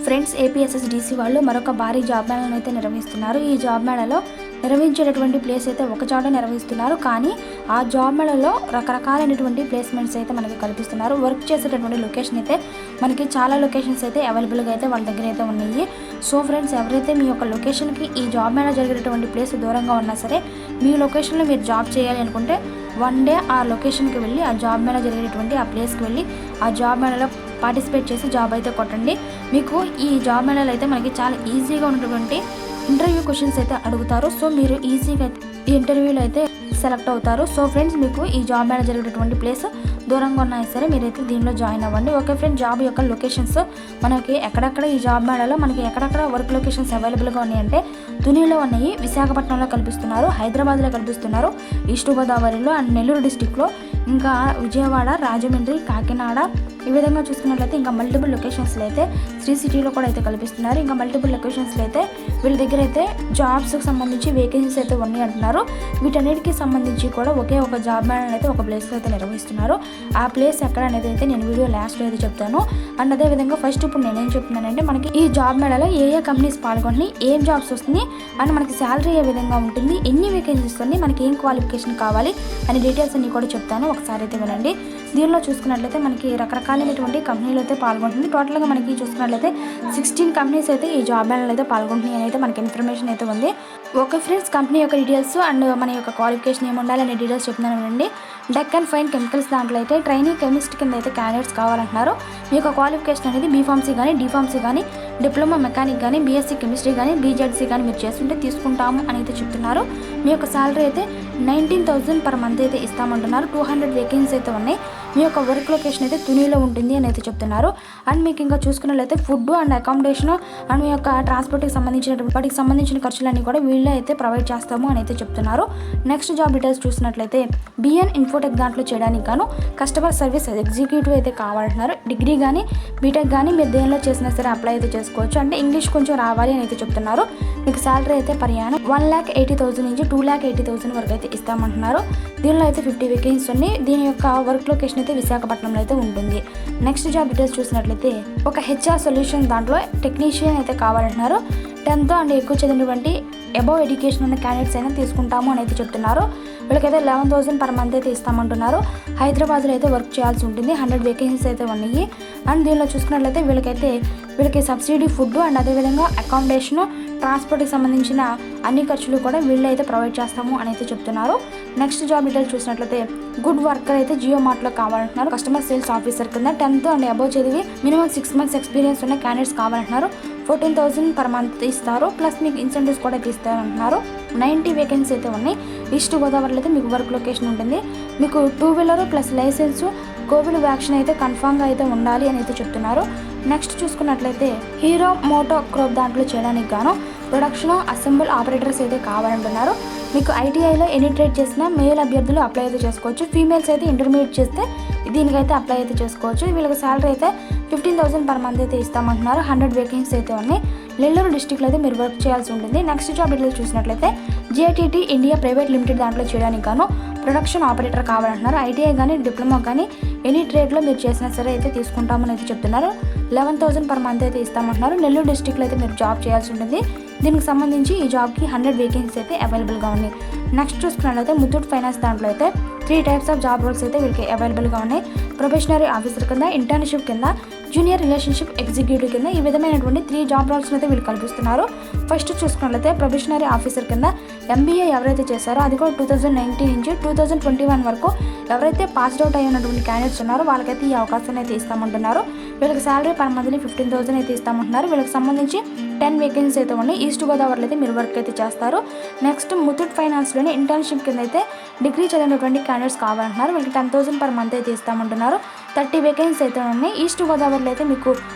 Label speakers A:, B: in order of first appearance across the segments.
A: Friends, APSSDC వాళ్ళు మరొక భారీ జాబ్ మేళాను అయితే నిర్వహిస్తున్నారు. ఈ జాబ్ మేళాలో నిర్వహించేటటువంటి ప్లేస్ అయితే ఒక చోట నిర్వహిస్తున్నారు. కానీ ఆ జాబ్ మేళాలో రకరకాలైనటువంటి ప్లేస్మెంట్స్ అయితే మనకి కల్పిస్తున్నారు. వర్క్ చేసేటటువంటి లొకేషన్ అయితే మనకి చాలా లొకేషన్స్ అయితే అవైలబుల్గా అయితే వాళ్ళ దగ్గర అయితే ఉన్నాయి. సో ఫ్రెండ్స్, ఎవరైతే మీ యొక్క లొకేషన్కి ఈ జాబ్ మేళా జరిగేటటువంటి ప్లేస్ దూరంగా ఉన్నా సరే, మీ లొకేషన్లో మీరు జాబ్ చేయాలి అనుకుంటే వన్ డే ఆ లొకేషన్కి వెళ్ళి ఆ జాబ్ మేళా జరిగేటువంటి ఆ ప్లేస్కి వెళ్ళి ఆ జాబ్ మేళాలో పార్టిసిపేట్ చేసి జాబ్ అయితే కొట్టండి. మీకు ఈ జాబ్ మేళాలో అయితే మనకి చాలా ఈజీగా ఉన్నటువంటి ఇంటర్వ్యూ క్వశ్చన్స్ అయితే అడుగుతారు. సో మీరు ఈజీగా ఈ ఇంటర్వ్యూలో అయితే సెలెక్ట్ అవుతారు. సో ఫ్రెండ్స్, మీకు ఈ జాబ్ మేళా జరిగేటటువంటి ప్లేస్ దూరంగా ఉన్నా సరే మీరైతే దీనిలో జాయిన్ అవ్వండి. ఓకే ఫ్రెండ్స్, జాబ్ యొక్క లొకేషన్స్ మనకి ఎక్కడెక్కడ ఈ జాబ్ మేళాలో మనకి ఎక్కడెక్కడ వర్క్ లొకేషన్స్ అవైలబుల్గా ఉన్నాయంటే తునిలో ఉన్నాయి, విశాఖపట్నంలో కల్పిస్తున్నారు, హైదరాబాద్లో కల్పిస్తున్నారు, ఈస్ట్ గోదావరిలో అండ్ నెల్లూరు డిస్టిక్లో, ఇంకా విజయవాడ, రాజమండ్రి, కాకినాడ, ఈ విధంగా చూసుకున్నట్లయితే ఇంకా మల్టిపుల్ లొకేషన్స్లో అయితే శ్రీ సిటీలో కూడా అయితే కల్పిస్తున్నారు. ఇంకా మల్టిపుల్ లొకేషన్స్లో అయితే వీళ్ళ దగ్గర అయితే జాబ్స్కి సంబంధించి వేకెన్సీస్ అయితే ఉన్నాయి అంటున్నారు. వీటన్నిటికీ సంబంధించి కూడా ఒకే ఒక జాబ్ మేళాను అయితే ఒక ప్లేస్లో అయితే నిర్వహిస్తున్నారు. ఆ ప్లేస్ ఎక్కడ అనేది అయితే నేను వీడియో లాస్ట్లో అయితే చెప్తాను. అండ్ అదేవిధంగా ఫస్ట్ ఇప్పుడు నేనేం చెప్తున్నానంటే, మనకి ఈ జాబ్ మేళాలో ఏ ఏ కంపెనీస్ పాల్గొని ఏం జాబ్స్ వస్తుంది అండ్ మనకి శాలరీ ఏ విధంగా ఉంటుంది, ఎన్ని వేకెన్సీస్ ఉన్నాయి, మనకి ఏం క్వాలిఫికేషన్ కావాలి అనే డీటెయిల్స్ అన్ని కూడా చెప్తాను. ఒకసారి అయితే వినండి. దీనిలో చూసుకున్నట్లయితే మనకి రకరకాలైనటువంటి కంపెనీలు అయితే పాల్గొంటుంది. టోటల్గా మనకి చూసుకున్నట్లయితే 16 కంపెనీస్ అయితే ఈ జాబ్ మేళాలో అయితే పాల్గొంటున్నాయి అని అయితే మనకి ఇన్ఫర్మేషన్ అయితే ఉంది. ఓకే ఫ్రెండ్స్, కంపెనీ యొక్క డీటెయిల్స్ అండ్ మన యొక్క క్వాలిఫికేషన్ ఏమి ఉండాలనే డీటెయిల్స్ చెప్తున్నాను అండి. డెక్కన్ ఫైన్ కెమికల్స్ దాంట్లో అయితే ట్రైనీ కెమిస్ట్ కింద అయితే క్యాండిడేట్స్ కావాలంటున్నారు. మీ యొక్క క్వాలిఫికేషన్ అనేది బీఫార్మసీ కానీ, డీఫార్మసీ కానీ, డిప్లొమా మెకానిక్ కానీ, బీఎస్సీ కెమిస్ట్రీ కానీ, బీజెడ్సీ కానీ మీరు చేస్తుంటే తీసుకుంటాము అని అయితే చెప్తున్నారు. మీ యొక్క శాలరీ అయితే 19,000 పర్ మంత్ అయితే ఇస్తామంటున్నారు. 200 వేకెన్సీ అయితే ఉన్నాయి. మీ యొక్క వర్క్ లొకేషన్ అయితే తునిలో ఉంటుంది అని అయితే చెప్తున్నారు. అండ్ మీకు ఇంకా చూసుకున్నట్లయితే ఫుడ్ అండ్ అకామిడేషన్ అండ్ మీ యొక్క ట్రాన్స్పోర్ట్కి సంబంధించిన ఖర్చులన్నీ కూడా వీళ్ళే అయితే ప్రొవైడ్ చేస్తాము అని అయితే చెప్తున్నారు. నెక్స్ట్ జాబ్ డీటెయిల్స్ చూసినట్లయితే బిఎన్ ఇన్ఫోటెక్ దాంట్లో చేయడానికి గాను కస్టమర్ సర్వీస్ ఎగ్జిక్యూటివ్ అయితే కావాలంటున్నారు. డిగ్రీ కానీ బీటెక్ కానీ మీరు దేనిలో చేసినా సరే అప్లై అయితే చేసుకోవచ్చు. అంటే ఇంగ్లీష్ కొంచెం రావాలి అని అయితే చెప్తున్నారు. మీకు శాలరీ అయితే ప్రయాణం 1,80,000 నుంచి 2,80,000 వరకు అయితే ఇస్తామంటున్నారు. దీనిలో అయితే 50 వేకెన్సీ ఉన్నాయి. దీని యొక్క వర్క్ లొకేషన్ అయితే విశాఖపట్నంలో అయితే ఉంటుంది. నెక్స్ట్ జాబ్ డీటెయిల్స్ చూసినట్లయితే ఒక హెచ్ఆర్ సొల్యూషన్ దాంట్లో టెక్నీషియన్ అయితే కావాలంటున్నారు. 10th అండ్ ఎక్కువ చదివినటువంటి అబవ్ ఎడ్యుకేషన్ ఉన్న క్యాండిడేట్స్ అయినా తీసుకుంటాము అని అయితే చెప్తున్నారు. వీళ్ళకైతే 11,000 పర్ మంత్ అయితే ఇస్తామంటున్నారు. హైదరాబాద్లో అయితే వర్క్ చేయాల్సి ఉంటుంది. 100 వేకెన్సీస్ అయితే ఉన్నాయి. అండ్ దీనిలో చూసుకున్నట్లయితే వీళ్ళకి సబ్సిడీ ఫుడ్ అండ్ అదేవిధంగా అకామిడేషను, ట్రాన్స్పోర్ట్కి సంబంధించిన అన్ని ఖర్చులు కూడా వీళ్ళు అయితే ప్రొవైడ్ చేస్తాము అని అయితే చెప్తున్నారు. నెక్స్ట్ జాబ్ డీటెయిల్స్ చూసినట్లయితే గుడ్ వర్కర్ అయితే జియో మార్ట్లో కావాలంటున్నారు. కస్టమర్ సేల్స్ ఆఫీసర్ కింద 10th అండ్ అబవ్ చదివి మినిమం 6 months ఎక్స్పీరియన్స్ ఉన్న క్యాండిడేట్స్ కావాలంటున్నారు. 14,000 పర్ మంత్ ఇస్తారు. ప్లస్ మీకు ఇన్సెంటివ్స్ కూడా ఇస్తారంటున్నారు. 90 వేకెన్సీ అయితే ఉన్నాయి. ఈస్ట్ గోదావరిలో అయితే మీకు వర్క్ లొకేషన్ ఉంటుంది. మీకు 2 wheeler plus licence, Covid vaccine అయితే కన్ఫామ్గా అయితే ఉండాలి అని అయితే చెప్తున్నారు. నెక్స్ట్ చూసుకున్నట్లయితే హీరో మోటో క్రోప్ దాంట్లో చేయడానికి గాను ప్రొడక్షన్ అసెంబుల్ ఆపరేటర్స్ అయితే కావాలంటున్నారు. మీకు ఐటీఐలో ఎనీ ట్రేడ్ చేసిన మేల్ అభ్యర్థులు అప్లై అయితే చేసుకోవచ్చు. ఫీమేల్స్ అయితే ఇంటర్మీడియట్ చేస్తే దీనికైతే అప్లై అయితే చేసుకోవచ్చు. వీళ్ళకి శాలరీ అయితే 15,000 పర్ మంత్ అయితే ఇస్తామంటున్నారు. 100 వేకెన్సీ అయితే ఉన్నాయి. నెల్లూరు డిస్టిక్లో అయితే మీరు వర్క్ చేయాల్సి ఉంటుంది. నెక్స్ట్ జాబ్ డీటెయిల్స్ చూసినట్లయితే జేటీటీ ఇండియా ప్రైవేట్ లిమిటెడ్ దాంట్లో చేయడానికి గాను ప్రొడక్షన్ ఆపరేటర్ కావాలంటున్నారు. ఐటీఐ కానీ డిప్లొమా కానీ ఎనీ ట్రేడ్లో మీరు చేసినా సరే అయితే తీసుకుంటామని అయితే చెప్తున్నారు. 11,000 పర్ మంత్ అయితే ఇస్తామంటున్నారు. నెల్లూరు డిస్టిక్లో అయితే మీరు జాబ్ చేయాల్సి ఉంటుంది. దీనికి సంబంధించి ఈ జాబ్కి 100 వేకెన్సీ అయితే అవైలబుల్గా ఉన్నాయి. నెక్స్ట్ చూసుకున్నట్లయితే ముత్తూట్ ఫైనాన్స్ దాంట్లో అయితే 3 types ఆఫ్ జాబ్ రోల్స్ అయితే వీళ్ళకి అవైలబుల్గా ఉన్నాయి. ప్రొబేషనరీ ఆఫీసర్ కింద, ఇంటర్న్షిప్ కింద, జూనియర్ రిలేషన్షిప్ ఎగ్జిక్యూటివ్ కింద ఈ విధమైనటువంటి 3 జాబ్ రోల్స్ అయితే వీళ్ళు కల్పిస్తున్నారు. ఫస్ట్ చూసుకున్నట్లయితే ప్రొబేషనరీ ఆఫీసర్ కింద ఎంబీఏ ఎవరైతే చేశారో అది కూడా 2019 నుంచి 2021 వరకు ఎవరైతే పాస్డ్ అవుట్ అయి ఉన్నటువంటి క్యాండిడేట్స్ ఉన్నారో వాళ్ళకైతే ఈ అవకాశాన్ని అయితే ఇస్తామంటున్నారు. వీళ్ళకి శాలరీ పర్ మంత్లీ 15,000 అయితే ఇస్తామంటున్నారు. వీళ్ళకి సంబంధించి 10 వేకెన్సీ అయితే ఉన్నాయి. ఈస్ట్ గోదావరిలో అయితే మీరు వర్క్ అయితే చేస్తారు. నెక్స్ట్ ముత్తూట్ ఫైనాన్స్లోనే ఇంటర్న్షిప్ కింద అయితే డిగ్రీ చదివినటువంటి క్యాండిడేట్స్ కావాలంటున్నారు. వీళ్ళకి 10,000 పర్ మంత్ అయితే ఇస్తామంటున్నారు. 30 వేకెన్సీ అయితే ఉన్నాయి. ఈస్ట్ గోదావరిలో అయితే మీకు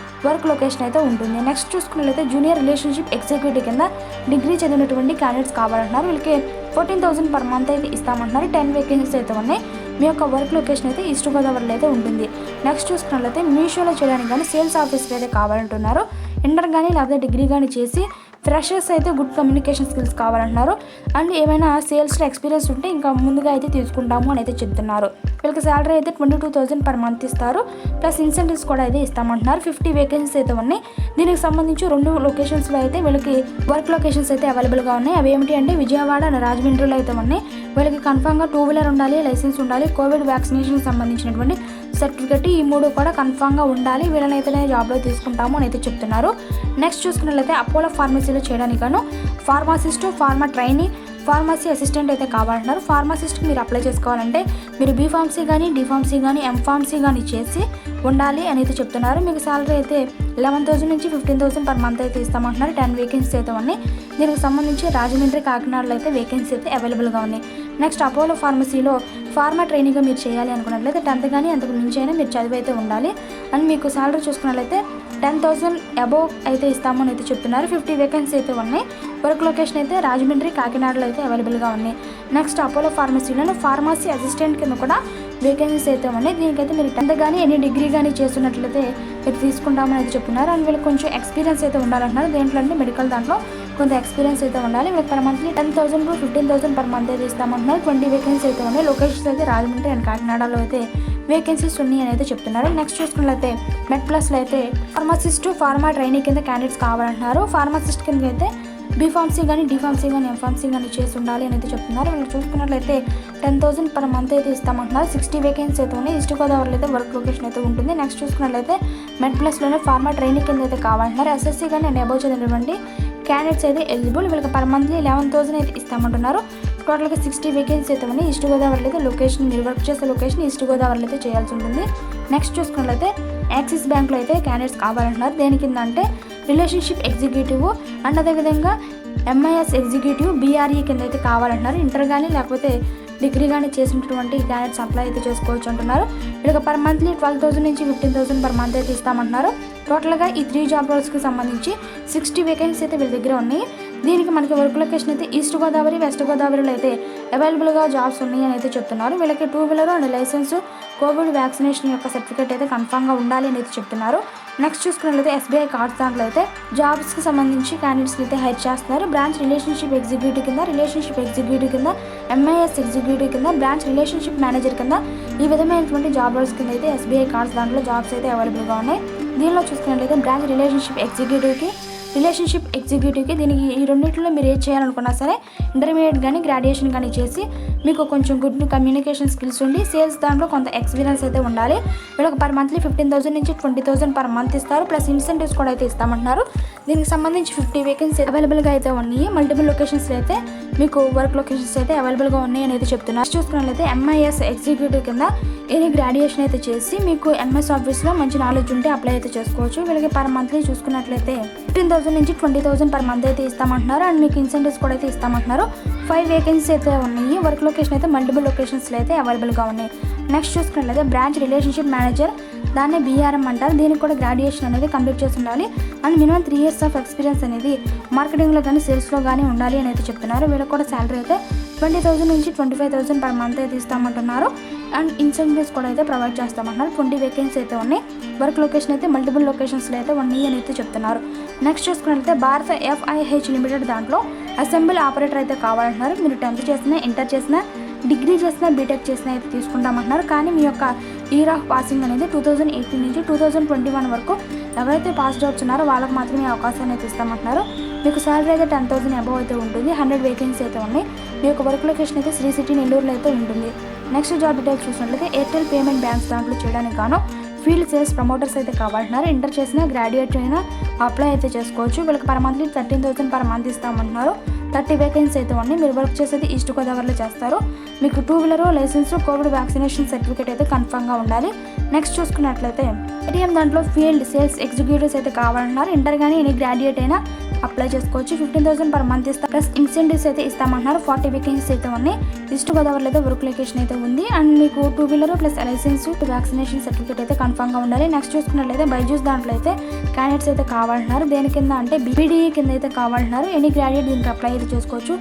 A: వర్క్ లొకేషన్ అయితే ఉంటుంది. నెక్స్ట్ చూసుకున్నట్లయితే జూనియర్ రిలేషన్షిప్ ఎగ్జిక్యూటివ్ కింద డిగ్రీ చదివినటువంటి క్యాండిడేట్స్ కావాలంటున్నారు. వీళ్ళకి 14,000 పర్ మంత్ అయితే ఇస్తామంటున్నారు. 10 వేకెన్సీ అయితే ఉన్నాయి. మీ యొక్క వర్క్ లొకేషన్ అయితే ఈస్ట్ గోదావరిలో అయితే ఉంటుంది. నెక్స్ట్ చూసుకున్నట్లయితే మీషోలో చేయడానికి కానీ సేల్స్ ఆఫీసర్ అయితే కావాలంటున్నారు. ఇంటర్ కానీ లేకపోతే డిగ్రీ కానీ చేసి ఫ్రెషర్స్ అయితే గుడ్ కమ్యూనికేషన్ స్కిల్స్ కావాలంటున్నారు. అండ్ ఏమైనా సేల్స్లో ఎక్స్పీరియన్స్ ఉంటే ఇంకా ముందుగా అయితే తీసుకుంటాము అని అయితే చెప్తున్నారు. వీళ్ళకి శాలరీ అయితే 22,000 per month ఇస్తారు. ప్లస్ ఇన్సెంటివ్స్ కూడా అయితే ఇస్తామంటున్నారు. 50 వేకెన్సీస్ అయితే ఉన్నాయి. దీనికి సంబంధించి 2 లొకేషన్స్లో అయితే వీళ్ళకి వర్క్ లొకేషన్స్ అయితే అవైలబుల్గా ఉన్నాయి. అవి ఏమిటి అంటే విజయవాడ అండ్ రాజమండ్రిలో అయితే ఉన్నాయి. వీళ్ళకి కన్ఫామ్గా 2-వీలర్ ఉండాలి, లైసెన్స్ ఉండాలి, కోవిడ్ వ్యాక్సినేషన్ సంబంధించినటువంటి సర్టిఫికెట్, ఈ 3 కూడా కన్ఫామ్గా ఉండాలి. వీళ్ళని అయితే జాబ్లో తీసుకుంటాము అని అయితే చెప్తున్నారు. నెక్స్ట్ చూసుకున్నట్లయితే అపోలో ఫార్మసీలో చేయడానికి గాను pharmacist, pharma trainee, pharmacy assistant అయితే కావాలంటున్నారు. ఫార్మసిస్ట్కి మీరు అప్లై చేసుకోవాలంటే మీరు బీఫార్మసీ కానీ, డిఫార్మసీ కానీ, ఎంఫార్మసీ కానీ చేసి ఉండాలి అని అయితే చెప్తున్నారు. మీకు శాలరీ అయితే 11,000 నుంచి 15,000 per month అయితే ఇస్తామంటున్నారు. 10 వేకెన్సీ అయితే ఉన్నాయి. దీనికి సంబంధించి రాజమండ్రి, కాకినాడలో అయితే వేకెన్సీ అయితే అవైలబుల్గా ఉన్నాయి. నెక్స్ట్ అపోలో ఫార్మసీలో ఫార్మా ట్రైనింగ్గా మీరు చేయాలి అనుకున్నట్లయితే 10th కానీ అంతకు మించి అయినా మీరు చదివి అయితే ఉండాలి. అండ్ మీకు శాలరీ చూసుకున్నట్లయితే 10,000 అబోవ్ అయితే ఇస్తామని అయితే చెప్తున్నారు. 50 వేకెన్సీ అయితే ఉన్నాయి. వర్క్ లొకేషన్ అయితే రాజమండ్రి, కాకినాడలో అయితే అవైలబుల్గా ఉన్నాయి. నెక్స్ట్ అపోలో ఫార్మసీలో ఫార్మసీ అసిస్టెంట్ కింద కూడా వేకెన్సీస్ అయితే ఉన్నాయి. దీనికైతే మీరు 10th కానీ ఎనీ డిగ్రీ కానీ చేస్తున్నట్లయితే మీరు తీసుకుంటామని అయితే చెప్తున్నారు. అండ్ వీళ్ళకి కొంచెం ఎక్స్పీరియన్స్ అయితే ఉండాలంటున్నారు. దేంట్లో అంటే మెడికల్ దాంట్లో కొంత ఎక్స్పీరియన్స్ అయితే ఉండాలి. వీళ్ళకి per monthly 10,000 to 15,000 per month అయితే ఇస్తామంటున్నారు. 20 వేకెన్సీ అయితే ఉన్నాయి. లొకేషన్స్ అయితే రాజమండ్రి అండ్ కాకినాడలో అయితే వేకెన్సీస్ ఉన్నాయి అని అయితే చెప్తున్నారు. నెక్స్ట్ చూసుకున్నట్లయితే మెడ్ప్లస్లో అయితే ఫార్మసిస్ట్, ఫార్మా ట్రైనింగ్ కింద క్యాండిడేట్స్ కావాలంటున్నారు. ఫార్మసిస్ట్ కింద అయితే బీఫార్మసీ కానీ, డిఫార్మసీ కానీ, ఎంఫార్మసీ కానీ చేసి ఉండాలి అని అయితే చెప్తున్నారు. వీళ్ళు చూసుకున్నట్లయితే 10,000 per month అయితే ఇస్తామంటున్నారు. 60 వేకెన్సీ అయితే ఉన్నాయి. ఈస్ట్ గోదావరిలో అయితే వర్క్ లొకేషన్ అయితే ఉంటుంది. నెక్స్ట్ చూసుకున్నట్లయితే మెడ్ప్లస్లోనే ఫార్మా ట్రైనింగ్ కింద అయితే కావాలంటున్నారు. ఎస్ఎస్సీ కానీ అండ్ అబోవ్ చదివినటువంటి క్యాండిడేట్స్ అయితే ఎలిజిబుల్. వీళ్ళకి పర్ మంత్లీ 11,000 అయితే ఇస్తామంటున్నారు. టోటల్గా 60 వేకెన్సీ అయితే ఉన్నాయి. ఈస్ట్ గోదావరిలో అయితే లొకేషన్, మీరు వర్క్ చేసే లొకేషన్ ఈస్ట్ గోదావరిలో అయితే చేయాల్సి ఉంటుంది. నెక్స్ట్ చూసుకున్నట్లయితే యాక్సిస్ బ్యాంక్లో అయితే క్యాండిడేట్స్ కావాలంటున్నారు. దేని కింద అంటే రిలేషన్షిప్ ఎగ్జిక్యూటివ్ అండ్ అదేవిధంగా ఎంఐఎస్ ఎగ్జిక్యూటివ్, బీఆర్ఈ కింద అయితే కావాలంటున్నారు. ఇంటర్ కానీ లేకపోతే డిగ్రీ కానీ చేసినటువంటి క్యాండిడేట్స్ అప్లై అయితే చేసుకోవచ్చు అంటున్నారు. వీళ్ళకి పర్ మంత్లీ 12,000 నుంచి 15,000 per month అయితే ఇస్తామంటున్నారు. టోటల్గా ఈ 3 జాబ్ రోల్స్కి సంబంధించి 60 వేకెన్సీ అయితే వీళ్ళ దగ్గర ఉన్నాయి. దీనికి మనకి వర్క్ లొకేషన్ అయితే ఈస్ట్ గోదావరి, వెస్ట్ గోదావరిలో అయితే అవైలబుల్గా జాబ్స్ ఉన్నాయి అని అయితే చెప్తున్నారు. వీళ్ళకి 2-వీలర్ అండ్ లైసెన్స్, కోవిడ్ వ్యాక్సినేషన్ యొక్క సర్టిఫికేట్ అయితే కన్ఫామ్గా ఉండాలి అని అయితే చెప్తున్నారు. నెక్స్ట్ చూసుకున్నట్లయితే ఎస్బీఐ కార్డ్స్ దాంట్లో అయితే జాబ్స్కి సంబంధించి క్యాండిడేట్స్కి అయితే హైర్ చేస్తున్నారు. బ్రాంచ్ రిలేషన్షిప్ ఎగ్జిక్యూటివ్ కింద, ఎంఐఎస్ ఎగ్జిక్యూటివ్ కింద, బ్రాంచ్ రిలేషన్షిప్ మేనేజర్ కింద ఈ విధమైనటువంటి జాబ్ రోల్స్ కింద అయితే ఎస్బీఐ కార్డ్స్ దాంట్లో జాబ్స్ అయితే అవైలబుల్గా ఉన్నాయి. దీనిలో చూసుకున్నట్లయితే బ్రాంచ్ రిలేషన్షిప్ ఎగ్జిక్యూటివ్కి దీనికి ఈ రెండింటిలో మీరు ఏది చేయాలనుకున్నా సరే ఇంటర్మీడియట్ కానీ, గ్రాడ్యుయేషన్ కానీ చేసి మీకు కొంచెం గుడ్ కమ్యూనికేషన్ స్కిల్స్ ఉండి సేల్స్ దాంట్లో కొంత ఎక్స్పీరియన్స్ అయితే ఉండాలి. వీళ్ళకి పర్ మంత్లీ 15,000 నుంచి 20,000 per month ఇస్తారు. ప్లస్ ఇన్సెంటివ్స్ కూడా అయితే ఇస్తామంటున్నారు. దీనికి సంబంధించి 50 వేకెన్సీ అవైలబుల్గా అయితే ఉన్నాయి. మల్టిపుల్ లొకేషన్స్లో అయితే మీకు వర్క్ లొకేషన్స్ అయితే అవైలబుల్గా ఉన్నాయి అని అయితే చెప్తున్నారు. చూసుకున్నట్లయితే ఎంఐఎస్ ఎగ్జిక్యూటివ్ కింద ఎనీ గ్రాడ్యుయేషన్ అయితే చేసి మీకు ఎంఎస్ ఆఫీస్లో మంచి నాలెడ్జ్ ఉంటే అప్లై అయితే చేసుకోవచ్చు. వీళ్ళకి పర్ మంత్లీ చూసుకున్నట్లయితే 15,000 నుంచి 20,000 per month అయితే ఇస్తామంటున్నారు. అండ్ మీకు ఇన్సెంటివ్స్ కూడా అయితే ఇస్తామంటున్నారు. 5 వేకెన్సీ అయితే ఉన్నాయి. వర్క్ లొకేషన్ అయితే మల్టిపుల్ లొకేషన్స్లో అయితే అవైలబుల్గా ఉన్నాయి. నెక్స్ట్ చూసుకున్నట్లయితే బ్రాంచ్ రిలేషన్షిప్ మేనేజర్, దాన్నే బీఆర్ఎం అంటారు. దీనికి కూడా గ్రాడ్యుయేషన్ అనేది కంప్లీట్ చేసి ఉండాలి. And minimum 3 years of experience అనేది మార్కెటింగ్లో కానీ, సేల్స్లో కానీ ఉండాలి అని అయితే చెప్తున్నారు. వీళ్ళకి కూడా శాలరీ అయితే 20,000 నుంచి 25,000 per month అయితే ఇస్తామంటున్నారు. అండ్ ఇన్సెంటివ్స్ కూడా అయితే ప్రొవైడ్ చేస్తామంటున్నారు. 20 వేకెన్సీ అయితే ఉన్నాయి. వర్క్ లొకేషన్ అయితే మల్టిపుల్ లొకేషన్స్లో అయితే ఉన్నాయి అని అయితే చెప్తున్నారు. నెక్స్ట్ చూసుకున్నట్లయితే భారత FIH లిమిటెడ్ దాంట్లో అసెంబ్లీ ఆపరేటర్ అయితే కావాలంటున్నారు. మీరు 10th చేసినా, ఇంటర్ చేసినా, డిగ్రీ చేసినా, బీటెక్ చేసినా అయితే తీసుకుంటామంటున్నారు. కానీ మీ యొక్క ఇయర్ ఆఫ్ పాసింగ్ అనేది 2018 నుంచి 2021 వరకు ఎవరైతే పాస్డ్ అవుట్స్ ఉన్నారో వాళ్ళకి మాత్రమే అవకాశాన్ని అయితే ఇస్తామంటున్నారు. మీకు శాలరీ అయితే 10,000 అబవ్ అయితే ఉంటుంది. 100 వేకెన్సీ అయితే ఉన్నాయి. మీ యొక్క వర్క్ లొకేషన్ అయితే శ్రీ సిటీ, నెల్లూరులో అయితే ఉంటుంది. నెక్స్ట్ జాబ్ డీటెయిల్స్ చూసినట్లయితే ఎయిర్టెల్ పేమెంట్ బ్యాంక్స్ దాంట్లో చేయడానికి గాను ఫీల్డ్ సేల్స్ ప్రమోటర్స్ అయితే కావాలంటున్నారు. ఇంటర్ చేసినా, గ్రాడ్యుయేట్ అయినా అప్లై అయితే చేసుకోవచ్చు. వీళ్ళకి per monthly 13,000 per month ఇస్తామంటున్నారు. 30 vacancy అయితే ఉన్నాయి. మీరు వర్క్ చేసేది ఈస్ట్ గోదావరిలో చేస్తారు. మీకు 2-వీలర్ లైసెన్స్, కోవిడ్ వ్యాక్సినేషన్ సర్టిఫికేట్ అయితే కన్ఫర్మ్గా ఉండాలి. నెక్స్ట్ చూసుకున్నట్లయితే ఏటీఎం దాంట్లో ఫీల్డ్ సేల్స్ ఎగ్జిక్యూటివ్స్ అయితే కావాలంటున్నారు. ఇంటర్ కానీ ఎనీ గ్రాడ్యుయేట్ అయినా అప్లై చేసుకోవచ్చు. 15,000 per month ఇస్తారు. ప్లస్ ఇన్సెంటివ్స్ అయితే ఇస్తామంటున్నారు. 40 వేకెన్సీస్ అయితే ఉన్నాయి. ఈస్ట్ గోదావరిలో అయితే వర్క్ లొకేషన్ అయితే ఉంది. అండ్ మీకు 2-వీలర్ ప్లస్ లైసెన్స్, వ్యాక్సినేషన్ సర్టిఫికేట్ అయితే కన్ఫర్మ్గా ఉండాలి. నెక్స్ట్ చూసుకున్నట్లయితే బైజూస్ దాంట్లో అయితే క్యాండిడేట్స్ అయితే కావాలంటున్నారు. దేని కింద అంటే BDE కింద అయితే కావాలంటున్నారు. ఎనీ గ్రాడ్యుయేట్ దీనికి అప్లై అయితే చేసుకోవచ్చు.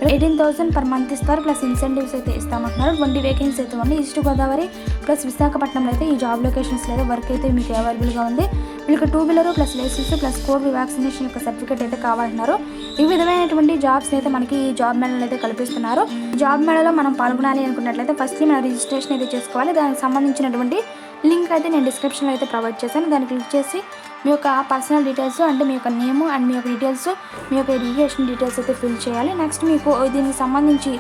A: 18,000 per month ఇస్తారు. ప్లస్ ఇన్సెంటివ్స్ అయితే ఇస్తామంటున్నారు. 20 వేకెన్సీ అయితే ఉన్నాయి. ఈస్ట్ గోదావరి ప్లస్ విశాఖపట్నంలో అయితే ఈ జాబ్ లొకేషన్స్లో అయితే వర్క్ అయితే మీకు అవైలబుల్గా ఉంది. వీళ్ళకి 2 wheeler plus license plus covid vaccination యొక్క సర్టిఫికేట్ అయితే కావాలంటున్నారు. ఈ విధమైనటువంటి జాబ్స్ అయితే మనకి ఈ జాబ్ మేళలో అయితే కల్పిస్తున్నారు. జాబ్ మేళలో మనం పాల్గొనాలి అనుకున్నట్లయితే ఫస్ట్లీ మనం రిజిస్ట్రేషన్ అయితే చేసుకోవాలి. దానికి సంబంధించినటువంటి లింక్ అయితే నేను డిస్క్రిప్షన్లో అయితే ప్రొవైడ్ చేశాను. దాన్ని క్లిక్ చేసి మీ యొక్క పర్సనల్ డీటెయిల్స్ అంటే మీ యొక్క నేమ్ అండ్ మీ యొక్క డీటెయిల్స్, మీ యొక్క ఎడ్యుకేషన్ డీటెయిల్స్ అయితే ఫిల్ చేయాలి. నెక్స్ట్ మీకు దీనికి సంబంధించి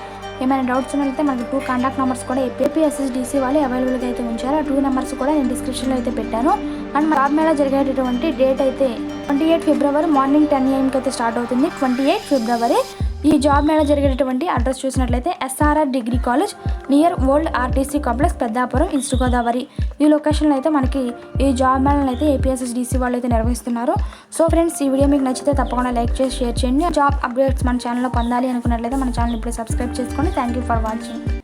A: ఏమైనా డౌట్స్ ఉన్నట్లయితే మనకి 2 కాంటాక్ట్ నెంబర్స్ కూడా ఏపీఎస్ఎస్డిసి వాళ్ళు అవైలబుల్గా అయితే ఉంచారు. ఆ 2 నెంబర్స్ కూడా నేను డిస్క్రిప్షన్లో అయితే పెట్టాను. అండ్ జాబ్ మేళా జరిగేటటువంటి డేట్ అయితే 28 ఫిబ్రవరి మార్నింగ్ 10 AM అయితే స్టార్ట్ అవుతుంది. 28 ఫిబ్రవరి ఈ జాబ్ మేళా జరిగేటటువంటి అడ్రస్ చూసినట్లయితే SRR degree college near old RTC complex Peddapuram, east Godavari. ఈ లొకేషన్లో అయితే మనకి ఈ జాబ్ మేళను అయితే ఏపీఎస్ఎస్డిసి వాళ్ళు అయితే నిర్వహిస్తున్నారు. సో ఫ్రెండ్స్, ఈ వీడియో మీకు నచ్చితే తప్పకుండా లైక్ చేసి షేర్ చేయండి. జాబ్ అప్డేట్స్ మన ఛానల్లో పొందాలి అనుకున్నట్లయితే మన ఛానల్ ఇప్పుడు సబ్స్క్రైబ్ చేసుకోండి. Thank you for watching.